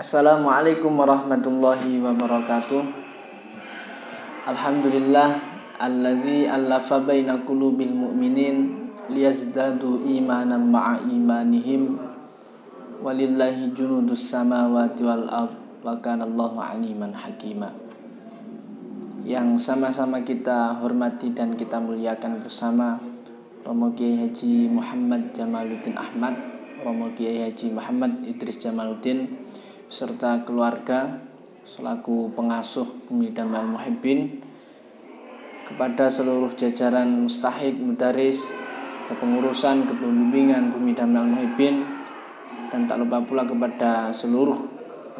Assalamualaikum warahmatullahi wabarakatuh. Alhamdulillah allazi allafa baina qulubil mu'minin liyazdadu imanan ma'a imanihim walillahi junudus samawati wal ard wa kana Allahu aliman hakima. Yang sama-sama kita hormati dan kita muliakan bersama Romo Kiai Haji Muhammad Jamaluddin Ahmad, Romo Kiai Haji Muhammad Idris Jamaluddin serta keluarga selaku pengasuh Bumi Damai Al-Muhibbin, kepada seluruh jajaran mustahik, mudaris, kepengurusan, kepembimbingan Bumi Damai Al-Muhibbin, dan tak lupa pula kepada seluruh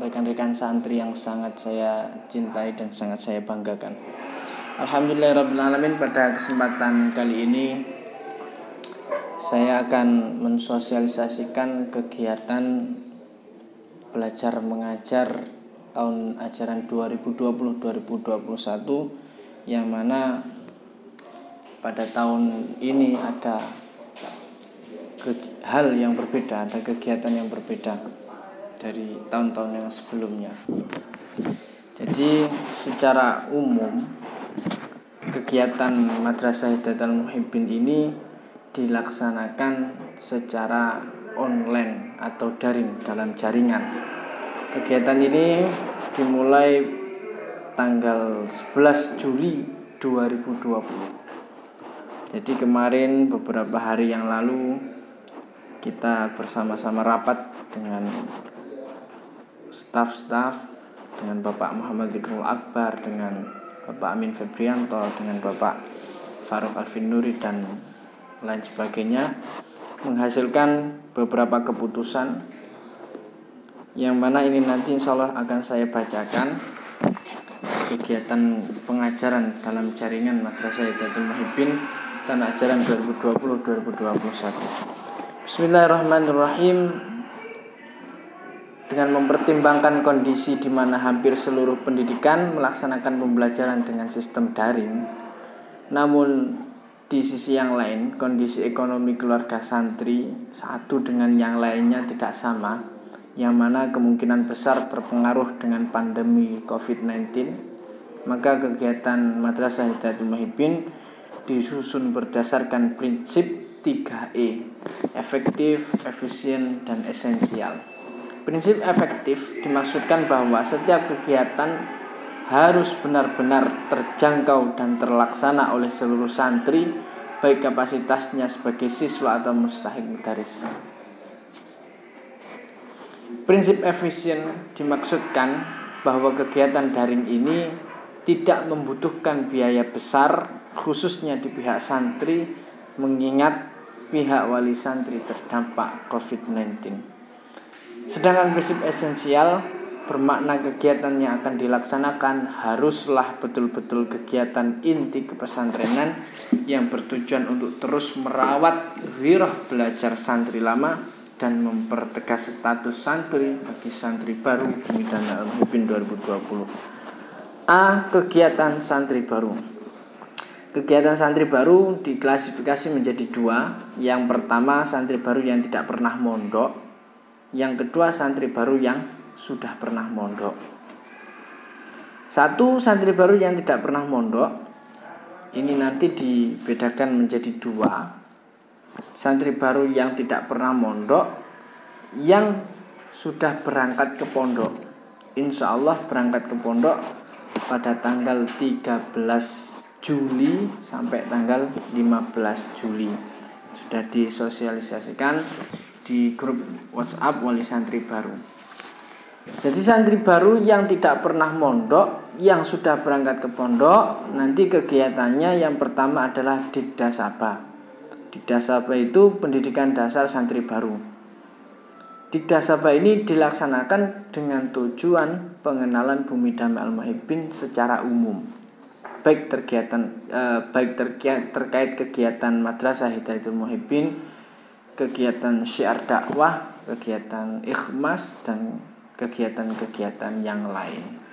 rekan-rekan santri yang sangat saya cintai dan sangat saya banggakan. Alhamdulillahirabbil alamin, pada kesempatan kali ini saya akan mensosialisasikan kegiatan belajar mengajar tahun ajaran 2020-2021 yang mana pada tahun ini ada hal yang berbeda, ada kegiatan yang berbeda dari tahun-tahun yang sebelumnya. Jadi secara umum kegiatan Madrasah Hidayatul Muhibbin ini dilaksanakan secara online atau daring dalam jaringan. Kegiatan ini dimulai tanggal 11 Juli 2020. Jadi kemarin beberapa hari yang lalu kita bersama-sama rapat dengan staf-staf, dengan Bapak Muhammad Zikrul Akbar, dengan Bapak Amin Febrianto, dengan Bapak Farouk Alvin Nuri dan lain sebagainya, menghasilkan beberapa keputusan yang mana ini nanti insya Allah akan saya bacakan. Kegiatan pengajaran dalam jaringan Madrasah Hidayatul Muhibbin tahun ajaran 2020-2021. Bismillahirrahmanirrahim. Dengan mempertimbangkan kondisi di mana hampir seluruh pendidikan melaksanakan pembelajaran dengan sistem daring, namun di sisi yang lain, kondisi ekonomi keluarga santri satu dengan yang lainnya tidak sama, yang mana kemungkinan besar terpengaruh dengan pandemi COVID-19, maka kegiatan Madrasah Hidayatul Muhibbin disusun berdasarkan prinsip 3E, efektif, efisien, dan esensial. Prinsip efektif dimaksudkan bahwa setiap kegiatan harus benar-benar terjangkau dan terlaksana oleh seluruh santri, baik kapasitasnya sebagai siswa atau mustahik mudaris. Prinsip efisien dimaksudkan bahwa kegiatan daring ini tidak membutuhkan biaya besar, khususnya di pihak santri, mengingat pihak wali santri terdampak COVID-19. Sedangkan prinsip esensial bermakna kegiatan yang akan dilaksanakan haruslah betul-betul kegiatan inti kepesantrenan yang bertujuan untuk terus merawat ghirah belajar santri lama dan mempertegas status santri bagi santri baru Bumi Damai Al-Muhibbin 2020. A. Kegiatan santri baru. Kegiatan santri baru diklasifikasi menjadi dua. Yang pertama, santri baru yang tidak pernah mondok. Yang kedua, santri baru yang sudah pernah mondok. Satu, santri baru yang tidak pernah mondok ini nanti dibedakan menjadi dua. Santri baru yang tidak pernah mondok yang sudah berangkat ke pondok, insya Allah berangkat ke pondok pada tanggal 13 Juli sampai tanggal 15 Juli. Sudah disosialisasikan di grup WhatsApp wali santri baru. Jadi santri baru yang tidak pernah mondok, yang sudah berangkat ke pondok, nanti kegiatannya yang pertama adalah Dikdasaba. Dikdasaba itu pendidikan dasar santri baru. Dikdasaba ini dilaksanakan dengan tujuan pengenalan Bumi Damai Al-Muhibbin secara umum, baik terkait kegiatan Madrasah Hidayatul Muhibbin, kegiatan syiar dakwah, kegiatan ikhmas, dan kegiatan-kegiatan yang lain.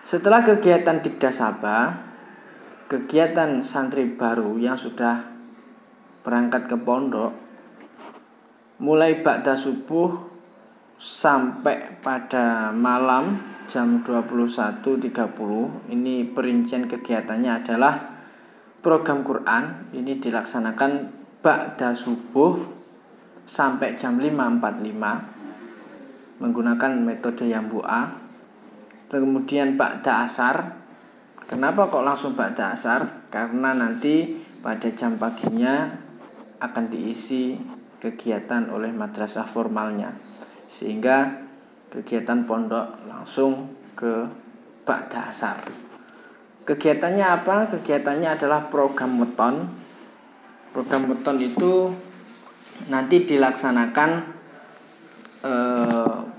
Setelah kegiatan Dikdasaba, kegiatan santri baru yang sudah berangkat ke pondok mulai ba'da subuh sampai pada malam jam 21.30. Ini perincian kegiatannya adalah program Quran ini dilaksanakan ba'da subuh sampai jam 5.45 menggunakan metode Yambu'a. Kemudian ba'da asar. Kenapa kok langsung ba'da asar? Karena nanti pada jam paginya akan diisi kegiatan oleh madrasah formalnya, sehingga kegiatan pondok langsung ke ba'da asar. Kegiatannya apa? Kegiatannya adalah program weton. Program weton itu nanti dilaksanakan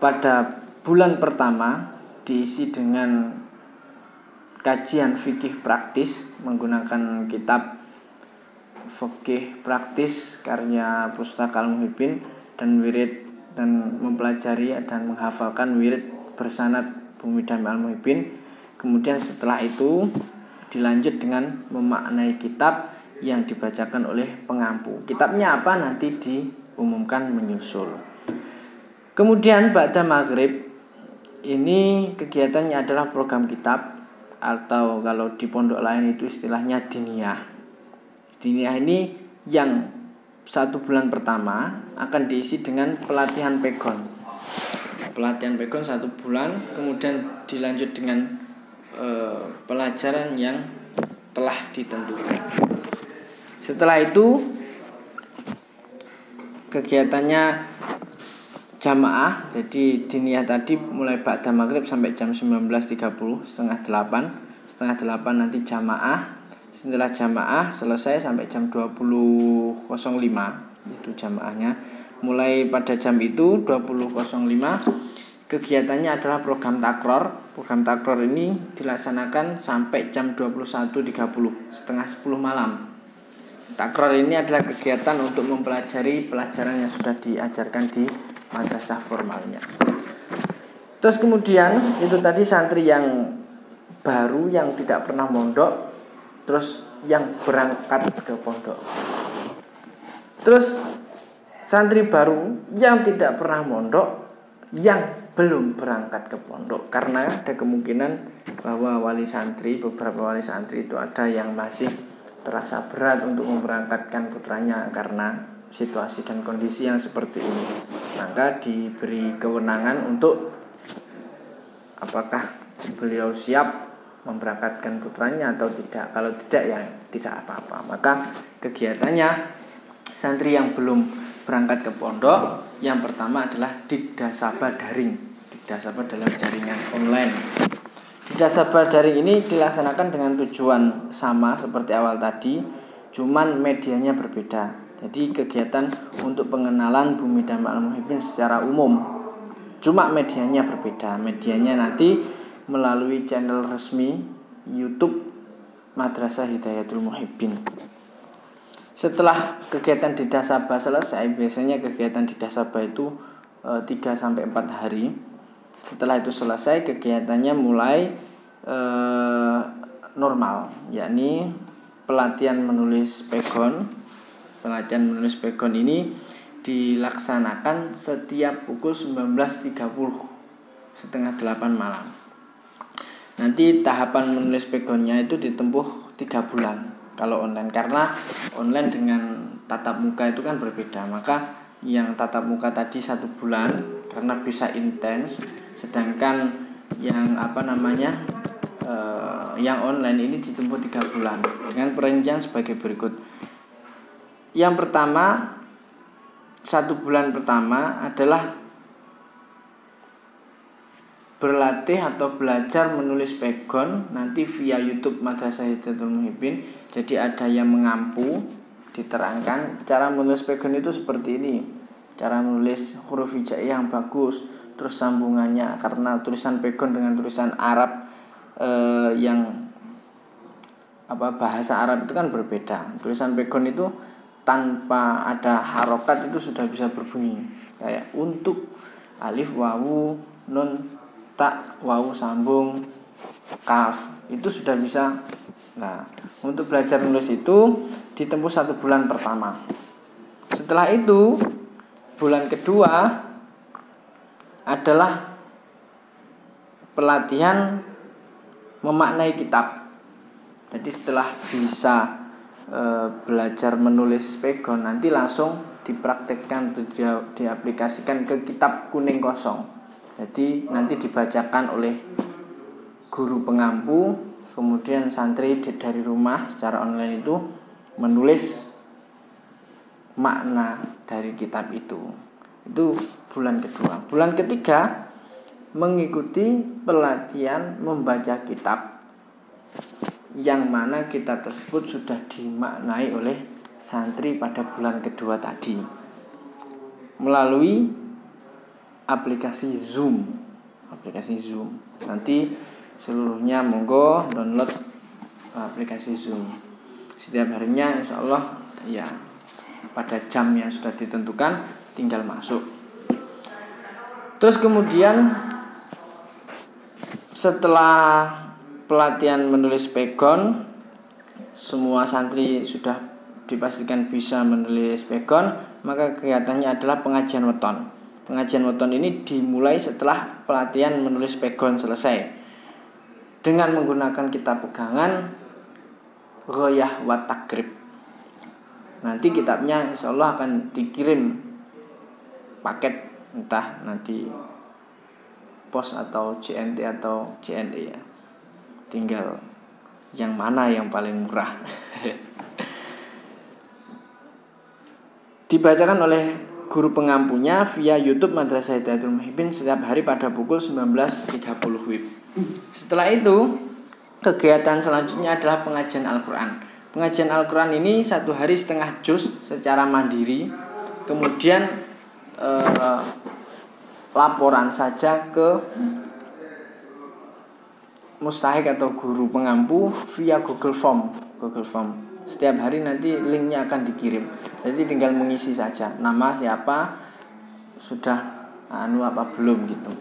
pada bulan pertama, diisi dengan kajian fikih praktis menggunakan kitab fikih praktis karya Pustaka Al-Muhibbin dan wirid, dan mempelajari dan menghafalkan wirid bersanad Bumi Damai Al-Muhibbin. Kemudian setelah itu dilanjut dengan memaknai kitab yang dibacakan oleh pengampu. Kitabnya apa nanti diumumkan menyusul. Kemudian ba'da maghrib ini kegiatannya adalah program kitab, atau kalau di pondok lain itu istilahnya diniyah. Diniyah ini yang 1 bulan pertama akan diisi dengan pelatihan pegon. Pelatihan pegon 1 bulan, kemudian dilanjut dengan pelajaran yang telah ditentukan. Setelah itu kegiatannya jamaah. Jadi diniyah tadi mulai ba'da maghrib sampai jam 19.30, setengah 8 nanti jamaah. Setelah jamaah selesai sampai jam 20.05 itu jamaahnya. Mulai pada jam itu 20.05 kegiatannya adalah program takror. Program takror ini dilaksanakan sampai jam 21.30, setengah 10 malam. Takror ini adalah kegiatan untuk mempelajari pelajaran yang sudah diajarkan di madrasah formalnya. Terus kemudian itu tadi santri yang baru yang tidak pernah mondok, terus yang berangkat ke pondok. Terus santri baru yang tidak pernah mondok, yang belum berangkat ke pondok, karena ada kemungkinan bahwa beberapa wali santri itu ada yang masih terasa berat untuk memberangkatkan putranya karena situasi dan kondisi yang seperti ini. Maka diberi kewenangan untuk apakah beliau siap memberangkatkan putranya atau tidak. Kalau tidak, ya tidak apa-apa. Maka kegiatannya santri yang belum berangkat ke pondok, yang pertama adalah dikdasaba daring. Dikdasaba dalam jaringan online. Dikdasaba daring ini dilaksanakan dengan tujuan sama seperti awal tadi, cuman medianya berbeda. Jadi kegiatan untuk pengenalan Bumi Damai Al-Muhibbin secara umum, cuma medianya berbeda. Medianya nanti melalui channel resmi YouTube Madrasah Hidayatul Muhibbin. Setelah kegiatan dikdasaba selesai, biasanya kegiatan dikdasaba itu 3-4 hari. Setelah itu selesai, kegiatannya mulai normal, yakni pelatihan menulis pegon. Pelatihan menulis pegon ini dilaksanakan setiap pukul 19.30, setengah 8 malam. Nanti tahapan menulis pegonnya itu ditempuh 3 bulan kalau online, karena online dengan tatap muka itu kan berbeda. Maka yang tatap muka tadi 1 bulan karena bisa intens, sedangkan yang yang online ini ditempuh 3 bulan dengan perincian sebagai berikut. Yang pertama, 1 bulan pertama adalah berlatih atau belajar menulis pegon nanti via YouTube Madrasah Hidayatul Muhibbin. Jadi ada yang mengampu, diterangkan cara menulis pegon itu seperti ini. Cara menulis huruf hijaiyah yang bagus, terus sambungannya, karena tulisan pegon dengan tulisan Arab bahasa Arab itu kan berbeda. Tulisan pegon itu tanpa ada harokat itu sudah bisa berbunyi kayak untuk, alif, wawu, nun, tak, wawu sambung, kaf, itu sudah bisa. Nah, untuk belajar menulis itu ditempuh 1 bulan pertama. Setelah itu bulan kedua adalah pelatihan memaknai kitab. Jadi setelah bisa belajar menulis pegon, nanti langsung dipraktekkan atau diaplikasikan ke kitab kuning kosong. Jadi nanti dibacakan oleh guru pengampu, kemudian santri dari rumah secara online itu menulis makna dari kitab itu. Itu bulan kedua. Bulan ketiga mengikuti pelatihan membaca kitab, yang mana kitab tersebut sudah dimaknai oleh santri pada bulan kedua tadi melalui aplikasi Zoom. Nanti seluruhnya monggo download aplikasi Zoom. Setiap harinya insya Allah ya pada jam yang sudah ditentukan tinggal masuk. Terus kemudian setelah pelatihan menulis pegon, semua santri sudah dipastikan bisa menulis pegon, maka kegiatannya adalah pengajian weton. Pengajian weton ini dimulai setelah pelatihan menulis pegon selesai dengan menggunakan kitab pegangan Ghoyah wa Takrib. Nanti kitabnya insya Allah akan dikirim paket, entah nanti pos atau JNT atau JNE ya. Tinggal yang mana yang paling murah. Dibacakan oleh guru pengampunya via YouTube Madrasah Hidayatul Muhibbin setiap hari pada pukul 19.30 WIB. Setelah itu, kegiatan selanjutnya adalah pengajian Al-Quran. Pengajian Al-Quran ini 1 hari setengah juz secara mandiri. Kemudian laporan saja ke mustahik atau guru pengampu via Google Form. Setiap hari nanti linknya akan dikirim. Jadi tinggal mengisi saja nama siapa, sudah apa belum gitu.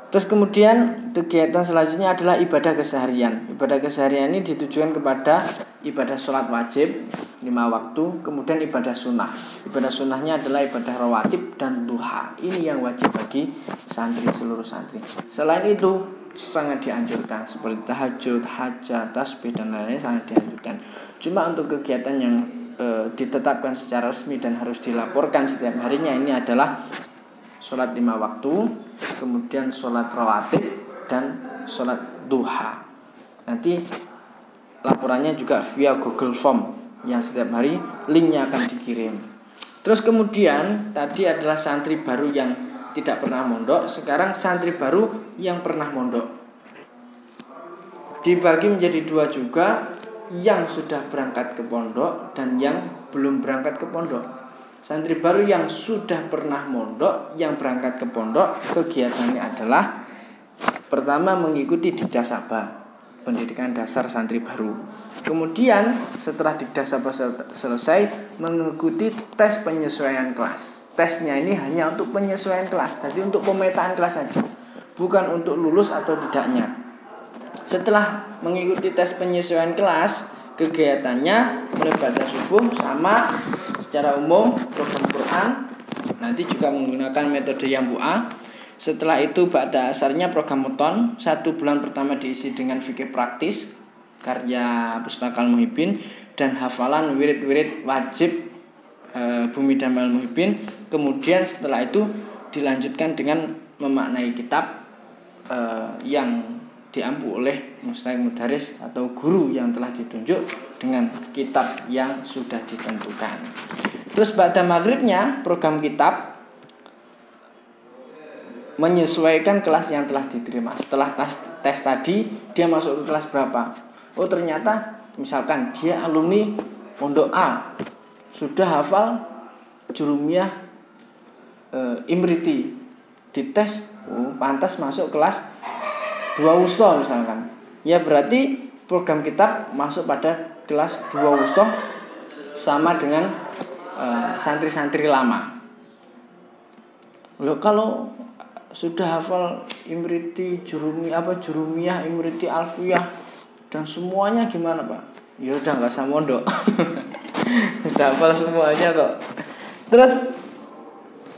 Terus kemudian kegiatan selanjutnya adalah ibadah keseharian. Ibadah keseharian ini ditujukan kepada ibadah sholat wajib 5 waktu, kemudian ibadah sunnah. Ibadah sunnahnya adalah ibadah rawatib dan duha. Ini yang wajib bagi santri, seluruh santri. Selain itu sangat dianjurkan seperti tahajud, hajat, tasbih dan lain-lain sangat dianjurkan. Cuma untuk kegiatan yang ditetapkan secara resmi dan harus dilaporkan setiap harinya ini adalah sholat 5 waktu, kemudian sholat rawatib dan sholat duha. Nanti laporannya juga via Google Form yang setiap hari linknya akan dikirim. Terus kemudian tadi adalah santri baru yang tidak pernah mondok, sekarang santri baru yang pernah mondok. Dibagi menjadi 2 juga, yang sudah berangkat ke pondok dan yang belum berangkat ke pondok. Santri baru yang sudah pernah mondok, yang berangkat ke pondok, kegiatannya adalah pertama mengikuti Dikdasaba, pendidikan dasar santri baru. Kemudian setelah Dikdasaba selesai, mengikuti tes penyesuaian kelas. Tesnya ini hanya untuk penyesuaian kelas, jadi untuk pemetaan kelas saja, bukan untuk lulus atau tidaknya. Setelah mengikuti tes penyesuaian kelas, kegiatannya mulai baca subuh sama secara umum program Quran, nanti juga menggunakan metode Yambu'a. Setelah itu ba'da asarnya program weton, 1 bulan pertama diisi dengan fikih praktis karya Pustaka Al-Muhibbin dan hafalan wirid-wirid wajib Bumi Damal Muhibbin. Kemudian setelah itu dilanjutkan dengan memaknai kitab yang diampu oleh mustahik mudaris atau guru yang telah ditunjuk dengan kitab yang sudah ditentukan. Terus ba'da maghribnya program kitab menyesuaikan kelas yang telah diterima. Setelah tes tadi dia masuk ke kelas berapa? Oh ternyata misalkan dia alumni pondok A, sudah hafal Jurumiyah Imriti, dites pantas masuk kelas 2 wusta misalkan. Ya berarti program kitab masuk pada kelas 2 wusta sama dengan santri-santri lama. Loh kalau sudah hafal Imriti, Jurumiyah, Imriti, Alfiyah dan semuanya gimana Pak? Ya udah enggak usah mondok. Udah hafal semuanya kok. Terus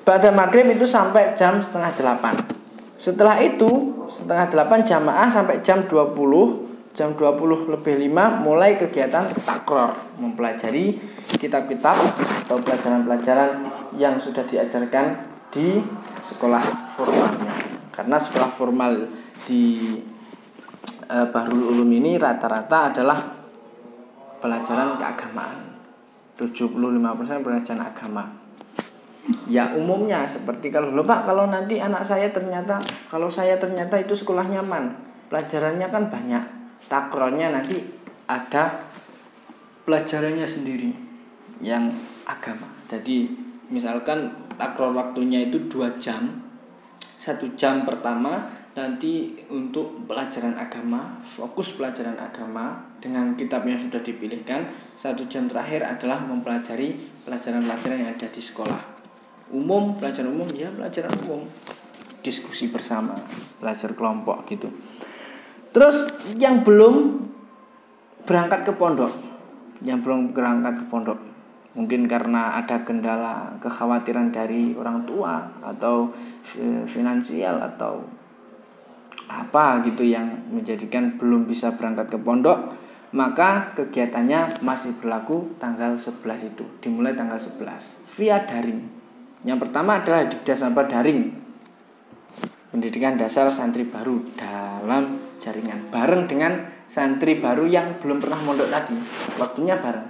Ba'da maghrib itu sampai jam setengah 8. Setelah itu setengah 8 jamaah sampai jam 20. Jam 20 lebih 5 mulai kegiatan takror, mempelajari kitab-kitab atau pelajaran-pelajaran yang sudah diajarkan di sekolah formalnya. Karena sekolah formal di Bahrul Ulum ini rata-rata adalah pelajaran keagamaan. 75% pelajaran agama. Ya umumnya seperti kalau Pak, kalau nanti anak saya ternyata itu sekolah nyaman, pelajarannya kan banyak, takrornya nanti ada pelajarannya sendiri yang agama. Jadi misalkan takror waktunya itu 2 jam. 1 jam pertama nanti untuk pelajaran agama, fokus pelajaran agama dengan kitab yang sudah dipilihkan. 1 jam terakhir adalah mempelajari pelajaran-pelajaran yang ada di sekolah. Umum, pelajaran umum, ya pelajaran umum, diskusi bersama, belajar kelompok gitu. Terus yang belum berangkat ke pondok, mungkin karena ada kendala kekhawatiran dari orang tua atau finansial atau apa gitu yang menjadikan belum bisa berangkat ke pondok, maka kegiatannya masih berlaku tanggal 11 itu, dimulai tanggal 11 via daring. Yang pertama adalah Dikdasamba daring, pendidikan dasar santri baru dalam jaringan, bareng dengan santri baru yang belum pernah mondok tadi, waktunya bareng.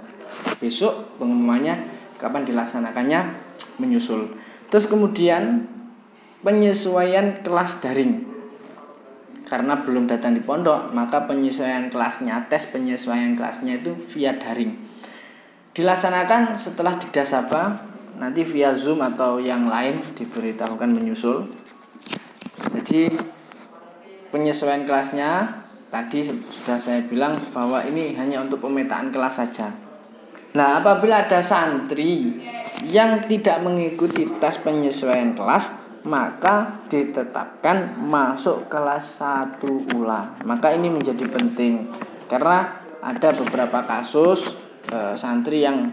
Besok pengumumannya kapan dilaksanakannya menyusul. Terus kemudian penyesuaian kelas daring, karena belum datang di pondok, maka penyesuaian kelasnya, tes penyesuaian kelasnya itu via daring. Dilaksanakan setelah Dikdasaba, nanti via Zoom atau yang lain diberitahukan menyusul. Jadi penyesuaian kelasnya tadi sudah saya bilang bahwa ini hanya untuk pemetaan kelas saja. Nah, apabila ada santri yang tidak mengikuti tes penyesuaian kelas, maka ditetapkan masuk kelas 1 ula. Maka ini menjadi penting karena ada beberapa kasus santri yang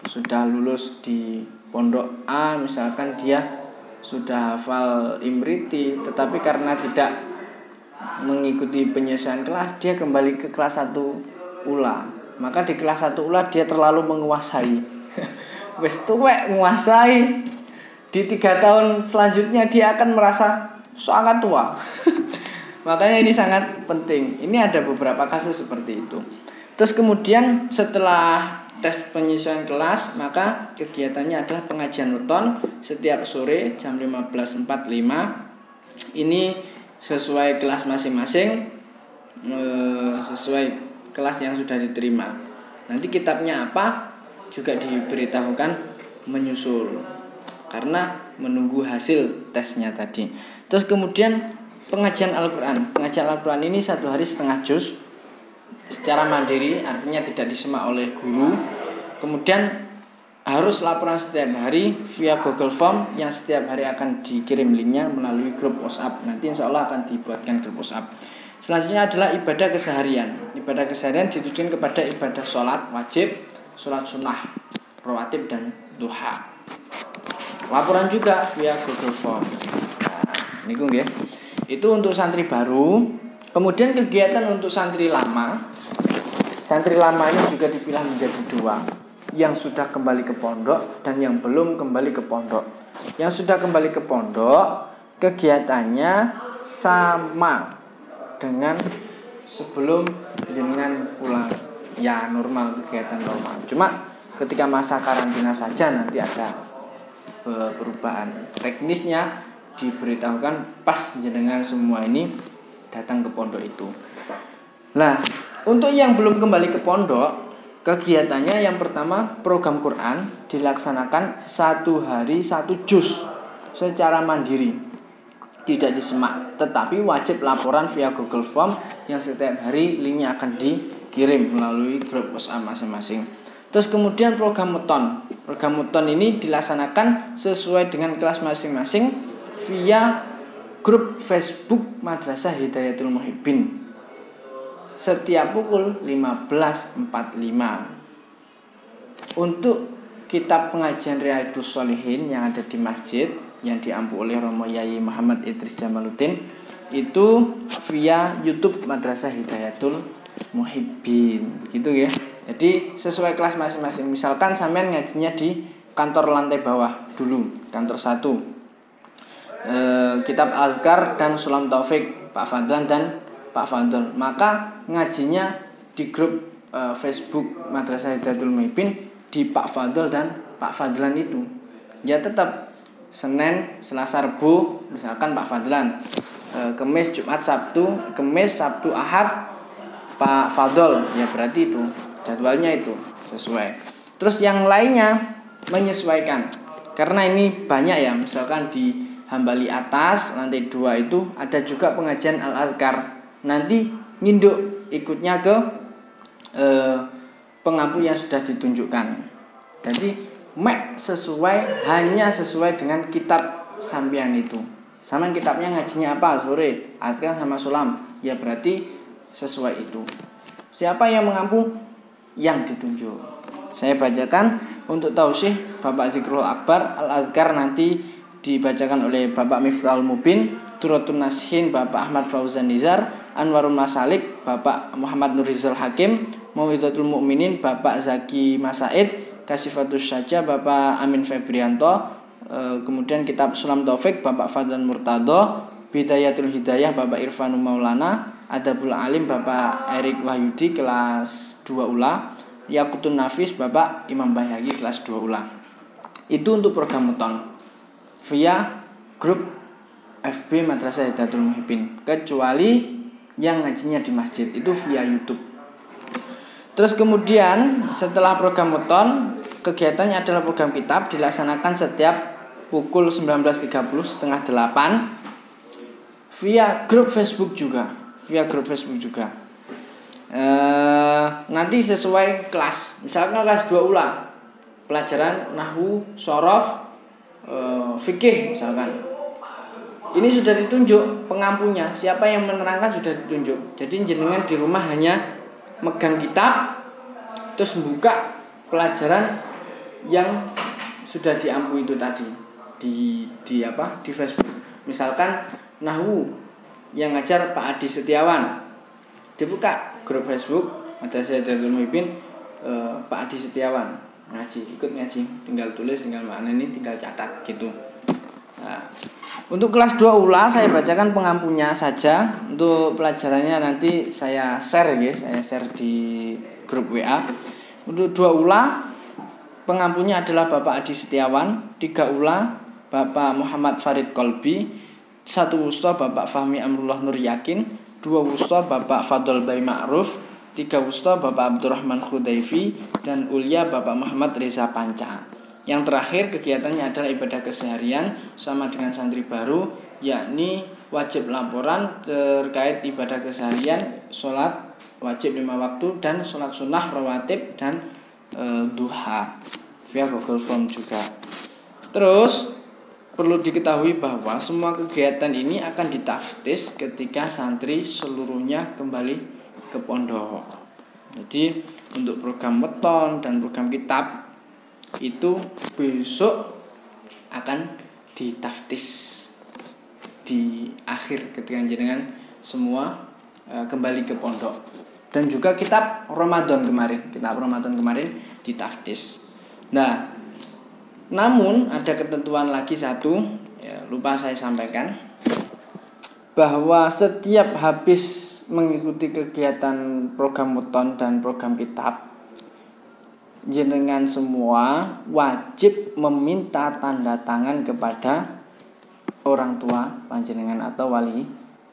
sudah lulus di pondok A, misalkan dia sudah hafal Imriti, tetapi karena tidak mengikuti penyesuaian kelas, dia kembali ke kelas 1 ula. Maka di kelas 1 ula dia terlalu menguasai. Wes tuwek menguasai. Di 3 tahun selanjutnya dia akan merasa sangat tua. Makanya ini sangat penting. Ini ada beberapa kasus seperti itu. Terus kemudian setelah tes penyesuaian kelas, maka kegiatannya adalah pengajian weton setiap sore jam 15.45. Ini sesuai kelas masing-masing, sesuai kelas yang sudah diterima. Nanti kitabnya apa juga diberitahukan menyusul, karena menunggu hasil tesnya tadi. Terus kemudian pengajian Al-Quran. Pengajian Al-Quran ini 1 hari setengah juz secara mandiri, artinya tidak disimak oleh guru. Kemudian harus laporan setiap hari via Google Form yang setiap hari akan dikirim linknya melalui grup WhatsApp. Nanti insya Allah akan dibuatkan grup WhatsApp. Selanjutnya adalah ibadah keseharian. Ibadah keseharian ditujukan kepada ibadah sholat wajib, sholat sunnah, rawatib dan duha. Laporan juga via Google Form. Nah, ini ya. Itu untuk santri baru. Kemudian kegiatan untuk santri lama. Santri lama ini juga dipilah menjadi 2, yang sudah kembali ke pondok dan yang belum kembali ke pondok. Yang sudah kembali ke pondok, kegiatannya sama dengan sebelum jenengan pulang. Ya normal, kegiatan normal. Cuma ketika masa karantina saja nanti ada perubahan. Teknisnya diberitahukan pas jenengan semua ini datang ke pondok itu. Nah, untuk yang belum kembali ke pondok, kegiatannya yang pertama program Quran dilaksanakan 1 hari 1 juz secara mandiri, tidak disemak, tetapi wajib laporan via Google Form yang setiap hari linknya akan dikirim melalui grup WhatsApp masing-masing. Terus kemudian program muton ini dilaksanakan sesuai dengan kelas masing-masing via grup Facebook Madrasah Hidayatul Muhibbin setiap pukul 15.45. Untuk kitab pengajian Riyadhus Shalihin yang ada di masjid yang diampu oleh Romo Yai Muhammad Idris Jamaluddin itu via YouTube Madrasah Hidayatul Muhibbin gitu ya. Jadi sesuai kelas masing-masing. Misalkan sampean ngajinya di kantor lantai bawah dulu, kantor 1. Kitab Azkar dan Sulam Taufik Pak Fadlan dan Pak Fadl, maka ngajinya di grup Facebook Madrasah Hidayatul Muhibbin di Pak Fadl dan Pak Fadlan itu. Ya tetap Senin, Selasa, Rabu misalkan Pak Fadlan, Kemis, Jumat, Sabtu, Kemis, Sabtu, Ahad Pak Fadl, ya berarti itu jadwalnya itu sesuai. Terus yang lainnya menyesuaikan, karena ini banyak ya, misalkan di Hambali atas lantai 2 itu ada juga pengajian Al-Azkar. Nanti nginduk ikutnya ke pengampu yang sudah ditunjukkan. Jadi hanya sesuai dengan kitab sampean itu. Sama kitabnya ngajinya apa sore, Azkar sama Sulam, ya berarti sesuai itu. Siapa yang mengampu? Yang ditunjuk. Saya bacakan untuk tausih Bapak Zikrul Akbar, Al-Azkar nanti dibacakan oleh Bapak Miftahul Mubin, Turatun Nasihin Bapak Ahmad Fauzan Nizar, Anwarul Masalik Bapak Muhammad Nurizal Hakim, Mau'izatul Mukminin Bapak Zaki Masaid, Kasifatus Saja Bapak Amin Febrianto, kemudian kitab Sulam Taufik Bapak Fadlan Murtado, Bidayatul Hidayah Bapak Irfanul Maulana, Adabul Alim Bapak Erik Wahyudi kelas 2 ULA, Yakutun Nafis Bapak Imam Bahyagi kelas 2 ULA. Itu untuk program muton via grup FB Madrasah Hidayatul Muhibbin, kecuali yang ngajinya di masjid itu via YouTube. Terus kemudian setelah program muton, kegiatannya adalah program kitab, dilaksanakan setiap pukul 19.30 setengah 8 via grup Facebook juga, nanti sesuai kelas. Misalkan kelas 2 ULA pelajaran nahwu, shorof, fikih misalkan. Ini sudah ditunjuk pengampunya, siapa yang menerangkan sudah ditunjuk. Jadi jenengan di rumah hanya megang kitab terus buka pelajaran yang sudah diampu itu tadi di Facebook. Misalkan nahwu yang ngajar Pak Adi Setiawan, dibuka grup Facebook Madrasah Hidayatul Muhibbin, Pak Adi Setiawan ikut ngaji, tinggal tulis, tinggal makna ini, tinggal catat gitu. Nah, untuk kelas 2 ULA saya bacakan pengampunya saja. Untuk pelajarannya nanti saya share di grup WA. Untuk 2 ULA pengampunya adalah Bapak Adi Setiawan, 3 ULA Bapak Muhammad Farid Kolbi, 1 wusta Bapak Fahmi Amrullah Nur Yakin, 2 wusta Bapak Fadol Bay Ma'ruf, 3 wusta Bapak Abdurrahman Khudaifi, dan Ulia Bapak Muhammad Reza Panca. Yang terakhir kegiatannya adalah ibadah keseharian sama dengan santri baru, yakni wajib laporan terkait ibadah keseharian, sholat wajib 5 waktu dan sholat sunnah rawatib dan duha via Google Form juga. Terus perlu diketahui bahwa semua kegiatan ini akan ditaftis ketika santri seluruhnya kembali ke pondok. Jadi untuk program weton dan program kitab itu besok akan ditaftis di akhir ketika jenengan semua kembali ke pondok. Dan juga kitab Ramadan kemarin ditaftis. Nah, namun ada ketentuan lagi satu, ya, lupa saya sampaikan, bahwa setiap habis mengikuti kegiatan program muton dan program kitab, jenengan semua wajib meminta tanda tangan kepada orang tua panjenengan atau wali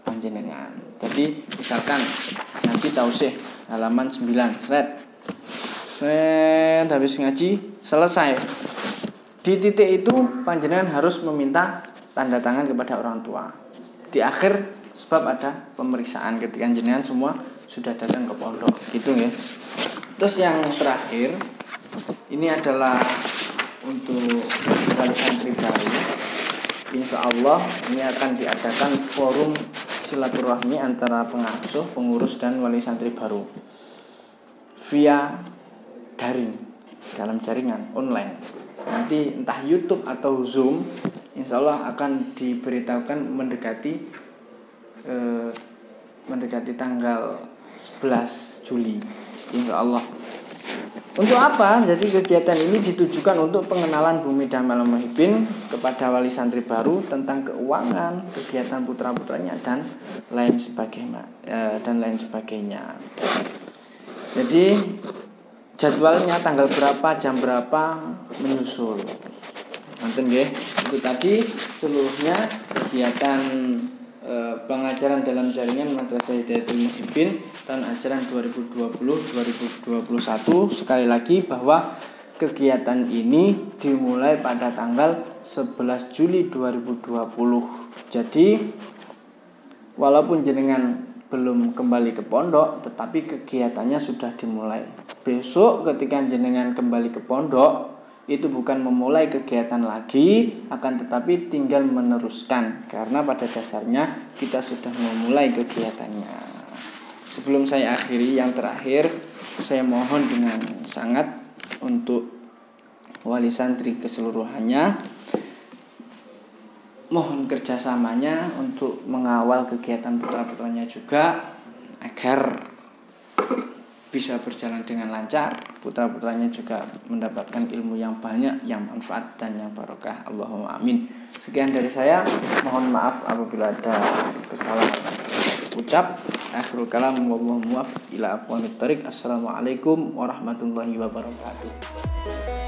panjenengan. Jadi misalkan ngaji tausih halaman 9 habis ngaji selesai, di titik itu panjenengan harus meminta tanda tangan kepada orang tua di akhir, sebab ada pemeriksaan ketika jenengan semua sudah datang ke pondok gitu ya. Terus yang terakhir ini adalah untuk wali santri baru. Insya Allah ini akan diadakan forum silaturahmi antara pengasuh, pengurus dan wali santri baru via daring dalam jaringan online. Nanti entah YouTube atau Zoom insya Allah akan diberitahukan mendekati tanggal 11 Juli insya Allah. Untuk apa? Jadi kegiatan ini ditujukan untuk pengenalan Bumi Damal Muhibbin kepada wali santri baru tentang keuangan, kegiatan putra-putranya dan lain sebagainya. Jadi jadwalnya tanggal berapa, jam berapa menyusul. Nanti nggih, itu tadi seluruhnya kegiatan pengajaran dalam jaringan Madrasah Hidayatul Muhibbin tahun ajaran 2020-2021. Sekali lagi bahwa kegiatan ini dimulai pada tanggal 11 Juli 2020. Jadi walaupun jenengan belum kembali ke pondok, tetapi kegiatannya sudah dimulai. Besok ketika jenengan kembali ke pondok, itu bukan memulai kegiatan lagi, akan tetapi tinggal meneruskan, karena pada dasarnya kita sudah memulai kegiatannya. Sebelum saya akhiri, yang terakhir saya mohon dengan sangat untuk wali santri keseluruhannya, mohon kerjasamanya untuk mengawal kegiatan putra-putranya juga agar bisa berjalan dengan lancar, putra-putranya juga mendapatkan ilmu yang banyak, yang manfaat dan yang barokah. Allahumma amin. Sekian dari saya, mohon maaf apabila ada kesalahan ucap. Akhirul kalam, wallahu muwaffiq ila aqwamit thoriq. Assalamualaikum warahmatullahi wabarakatuh.